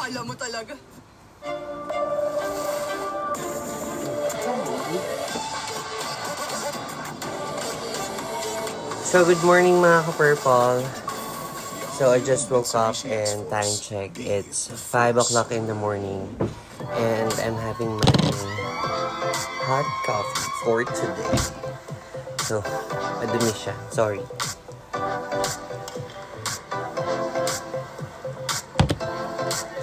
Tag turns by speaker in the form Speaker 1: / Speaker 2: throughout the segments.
Speaker 1: Akala mo talaga.
Speaker 2: So, good morning mga ka-purple. So, I just woke up and time check. It's 5 o'clock in the morning. And I'm having my hot coffee for today. So, madumi siya. Sorry.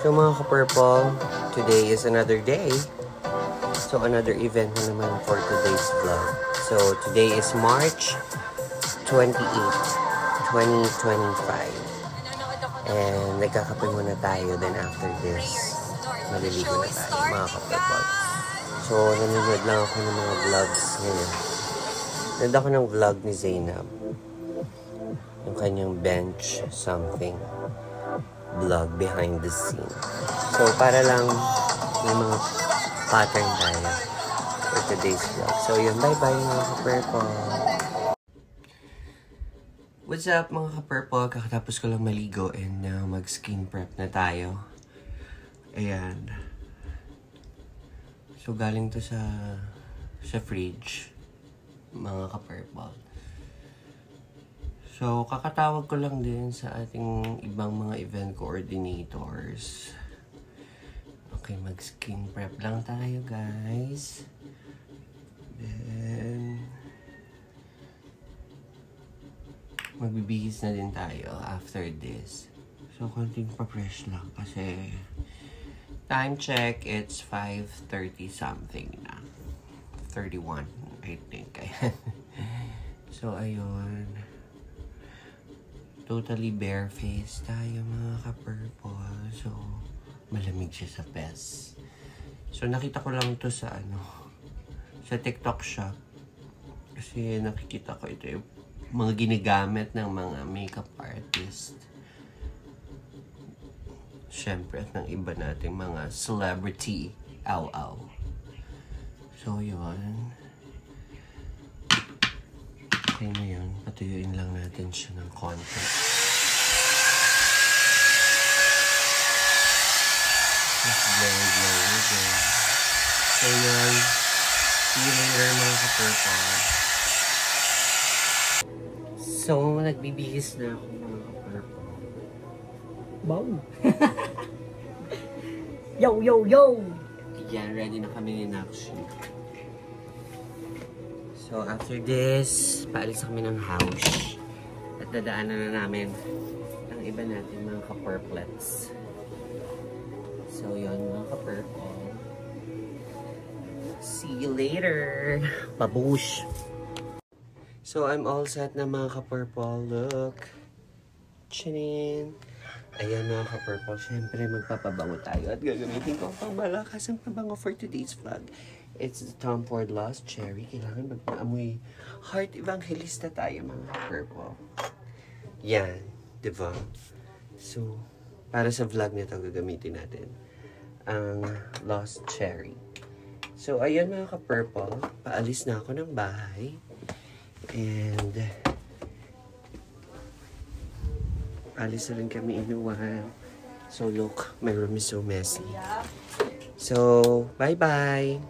Speaker 2: So, mga ka-purple, today is another day. So, another event na naman for today's vlog. So, today is March 28, 2025. And nagkakape muna tayo. Then after this, maliligo na tayo mga ka-purple. So, nanonood lang ako ng mga vlogs ngayon. Nanonood ako ng vlog ni Zainab. Yung kanyang bench something vlog behind the scene. So, para lang may mga pattern tayo for today's vlog. So, yun. Bye-bye mga ka-purple. What's up mga ka-purple? Kakatapos ko lang maligo and now mag-skin prep na tayo. Ayan. So galing to sa fridge, mga ka-purple. So kakatawag ko lang din sa ating ibang mga event coordinators. Okay, mag-skin prep lang tayo guys. Then magbibihis na din tayo after this. So, konting pa-fresh lang kasi time check, it's 5:30 something na. 31, I think. So, ayun. Totally bare face tayo mga ka-purple. So, malamig siya sa PES. So, nakita ko lang to sa sa TikTok shop. Kasi nakikita ko ito yung mga ginagamit ng mga makeup artist. Siyempre, at ng iba nating mga celebrity. Aw-aw. So, yun. Okay na yun. Patuyuin lang natin siya ng konti. Just blow. So, yun. See you later, mga ka-purple. So, nagbibihis na ako mga ka-purple.
Speaker 3: Wow! Yo!
Speaker 2: Yan, ready na kami ni Nakshi. So, after this, paalis kami ng house. At dadaanan na namin ang iba natin mga ka-purplets. So, yun mga ka-purple. See you later! Babush! So, I'm all set na mga ka-purple. Look. Chinin. Ayan mga ka-purple. Siyempre, magpapabango tayo. At gagamitin ko ang pangmalakas ang pabango for today's vlog. It's the Tom Ford Lost Cherry. Kailangan magpaamoy heart evangelista tayo mga ka-purple. Yan. Diba? So, para sa vlog nito, gagamitin natin ang Lost Cherry. So, ayan mga ka-purple. Paalis na ako ng bahay. And alis na rin kami inuwan. So look, my room is so messy. So, bye-bye!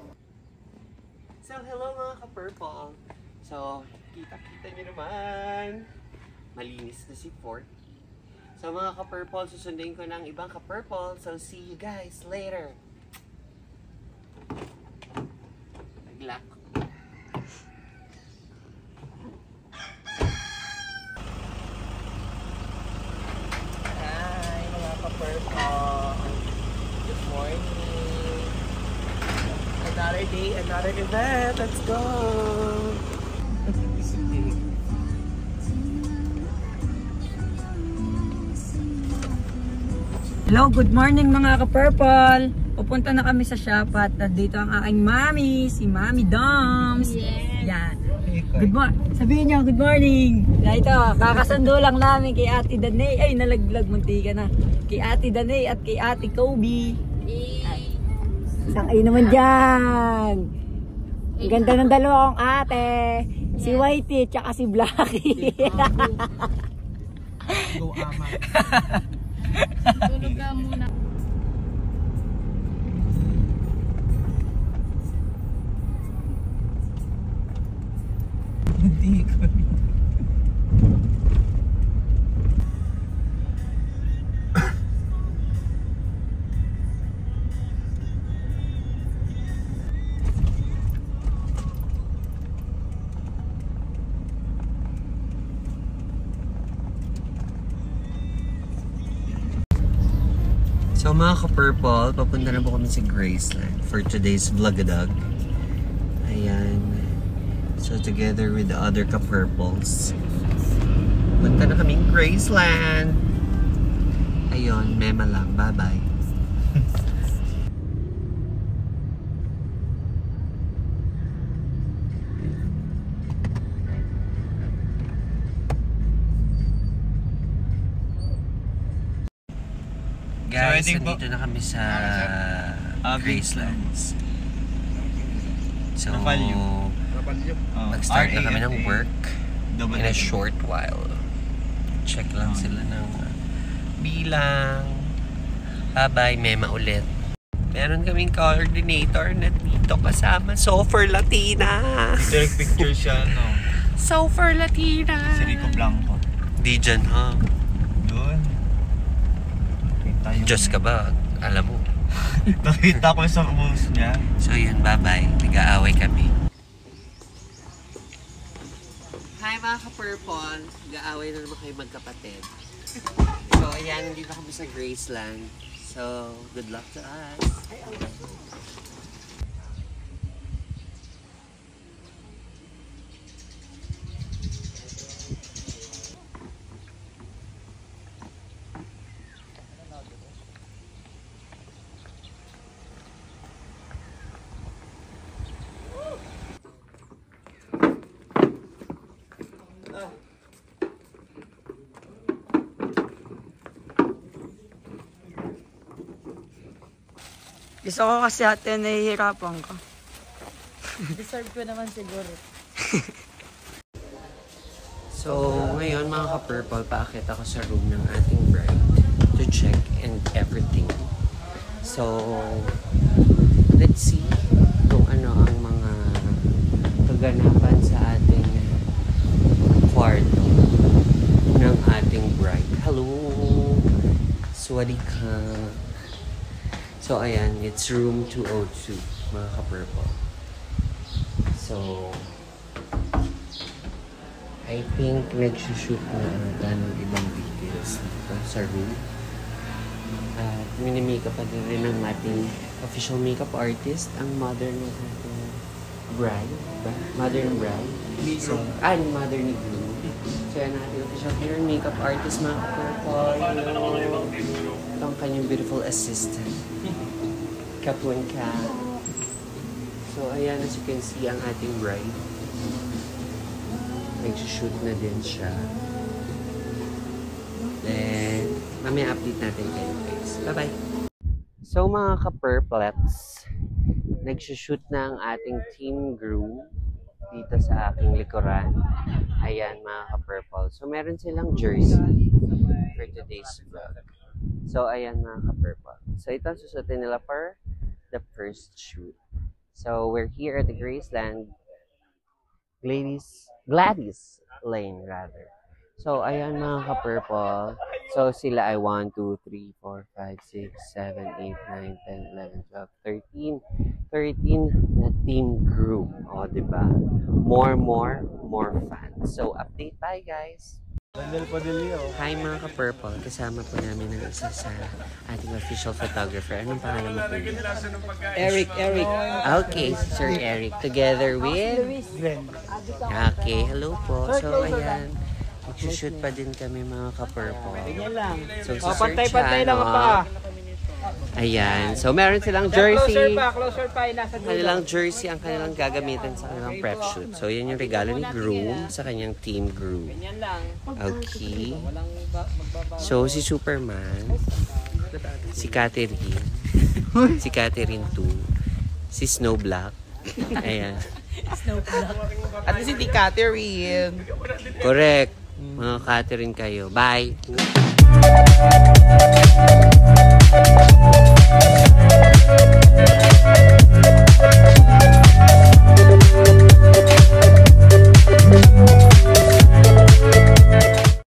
Speaker 2: So, hello mga ka-purple. So, kita-kita nyo naman. Malinis na si Fort. So mga ka-purple, susundin ko ng ibang ka-purple. So, see you guys later. Nag-lock. Good morning. Another day, another event. Let's go.
Speaker 3: Hello, good morning mga ka-purple. Pupunta na kami sa shop at dito ang aking mami, si Mami Doms.
Speaker 4: Yes.
Speaker 3: Yan. Good morning. Sabihin niyo, good morning. Ito, kakasundo lang namin kay Ate Danay. Ay, nalaglag, munti ka na. Kay Ate Danay at kay Ate Kobe. Sang ay naman dyan. Ang ganda ng dalawang ate. Si Whitey, tsaka si Blackie.
Speaker 4: Tulog ka muna.
Speaker 3: Munti ko.
Speaker 2: So mga ka-purple, papunta na po kami sa Graceland for today's vlog-a-dog. Ayan. So together with the other ka-purples, punta na kaming Graceland. Ayun, mema lang. Bye-bye. Guys, so, nandito na kami sa Gracelands. So, mag-start na kami ng work in a short while. Check lang sila ng bilang. Bye-bye, mema ulit. Meron kaming coordinator na dito kasama. Sofer Latina.
Speaker 1: Direct picture siya, no?
Speaker 2: Sofer Latina.
Speaker 1: Si Rico Blanco.
Speaker 2: Di dyan, ha?
Speaker 1: Doon.
Speaker 2: Diyos ka ba? Alam mo.
Speaker 1: Nakita ko sa moves niya.
Speaker 2: So yun, bye-bye. Nag-aaway kami. Hi mga ka-purple. Nag-aaway na naman kayo magkapatid. So ayan, nandito kami sa Graceland. So, good luck to us.
Speaker 3: Gusto ko kasi ate, nahihirapan ka. Deserve ko naman siguro.
Speaker 2: So, ngayon mga ka-purple, paakit ako sa room ng ating bride to check and everything. So, let's see kung ano ang mga kaganapan sa ating kwarto ng ating bride. Hello! Swadika! So, ayan, it's room 202, mga ka-purple. So, I think nagsushoot na ata ng ibang videos dito sa room. At mini-makeup pa rin ng ating official makeup artist, ang mother ng ating bride. Mother ng bride. So, mother ni Blue. So, yan ating official makeup artist, mga ka-purple. Ito ang kanyang beautiful assistant. Kapun ka. So, ayan, as you can see, ang ating bride. Nag-shoot na din siya. Then, mamaya update natin kayo guys. Bye-bye! So, mga ka-purplets, nag-shoot na ang ating team groom dito sa aking likuran. Ayan, mga ka-purple. So, meron silang jersey for today's vlog. So, ayan mga ka-purple. So, ito ang susutin nila for the first shoot. So, we're here at the Graceland Gladys Lane, rather. So, ayan mga ka-purple. So, sila ay 1, 2, 3, 4, 5, 6, 7, 8, 9, 10, 11, 12, 13 na team group. O, diba? More fans. So, update tayo guys. Hi mga ka-purple, kasama po namin ng isa sa ating official photographer. Anong pangalan mo po?
Speaker 3: Eric.
Speaker 2: Okay, Sir Eric. Together with?
Speaker 3: Glenn.
Speaker 2: Okay, hello po. So ayan, magsushoot pa din kami mga ka-purple. So sa Sir Channel. Ayan, so meron silang jersey.
Speaker 3: Closer pa, nasa dulo.
Speaker 2: Kanilang jersey ang kanilang gagamitan sa kanilang prep shoot. So yan yung regalo ni groom sa kanyang team groom. Okay. So si Superman, si Catherine, si Catherine 2, si Snow Black. Ayan.
Speaker 3: Snow Black.
Speaker 1: At si Catherine.
Speaker 2: Correct. Mga Catherine kayo. Bye.